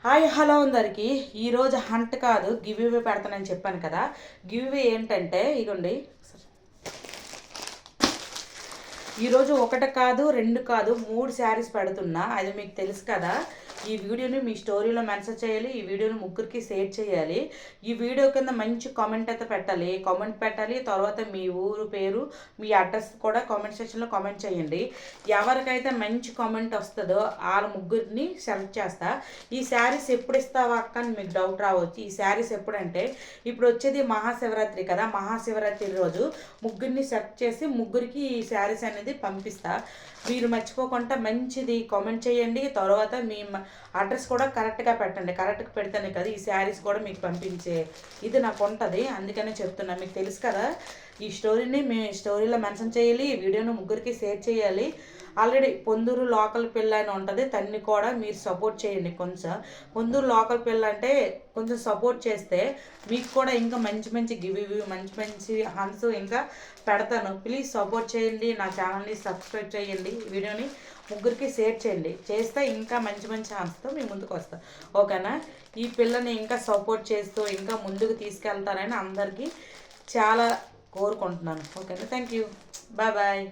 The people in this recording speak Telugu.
హాయ్ హలో అందరికీ. ఈరోజు హంట్ కాదు గివ్ అవే పెడతానని చెప్పాను కదా. గివ్ అవే ఏంటంటే ఇగోండి, ఈరోజు ఒకటి కాదు రెండు కాదు 3 శారీస్ పెడుతున్నా. అది మీకు తెలుసు కదా. ఈ వీడియోని మీ స్టోరీలో మెన్షన్ చేయాలి, ఈ వీడియోని ముగ్గురికి షేర్ చేయాలి. ఈ వీడియో కింద మంచి కామెంట్ అయితే పెట్టాలి, కామెంట్ పెట్టాలి. తర్వాత మీ ఊరు పేరు, మీ అడ్రస్ కూడా కామెంట్ సెక్షన్లో కామెంట్ చేయండి. ఎవరికైతే మంచి కామెంట్ వస్తుందో వాళ్ళ ముగ్గురిని సెలెక్ట్ చేస్తా. ఈ శారీస్ ఎప్పుడు ఇస్తావా అక్క అని మీకు డౌట్ రావచ్చు. ఈ శారీస్ ఎప్పుడంటే ఇప్పుడు వచ్చేది మహాశివరాత్రి కదా. మహాశివరాత్రి రోజు ముగ్గురిని సెలెక్ట్ చేసి ముగ్గురికి ఈ శారీస్ అనేది పంపిస్తా. మీరు మర్చిపోకుండా మంచిది కామెంట్ చేయండి. తర్వాత మీ అడ్రస్ కూడా కరెక్ట్గా పెట్టండి. కరెక్ట్గా పెడితేనే కదా ఈ శారీస్ కూడా మీకు పంపించే ఇది నాకు ఉంటుంది. అందుకనే చెప్తున్నా. మీకు తెలుసు కదా, ఈ స్టోరీని మీ స్టోరీలో మెన్షన్ చేయాలి, ఈ వీడియోను ముగ్గురికి షేర్ చేయాలి. ఆల్రెడీ పొందూరు లోకల్ పిల్ల అని ఉంటుంది, తన్ని కూడా మీరు సపోర్ట్ చేయండి. కొంచెం పొందూరు లోకల్ పిల్ల అంటే కొంచెం సపోర్ట్ చేస్తే మీకు కూడా ఇంకా మంచి మంచి మంచి మంచి హన్స్ ఇంకా పెడతాను. ప్లీజ్ సపోర్ట్ చేయండి, నా ఛానల్ని సబ్స్క్రైబ్ చేయండి, వీడియోని ముగ్గురికి షేర్ చేయండి. చేస్తే ఇంకా మంచి మంచి హన్స్తో మీ ముందుకు వస్తాను. ఓకేనా. ఈ పిల్లని ఇంకా సపోర్ట్ చేస్తూ ఇంకా ముందుకు తీసుకెళ్తానని అందరికీ చాలా కోరుకుంటున్నాను. ఓకేనా. Thank you. Bye bye.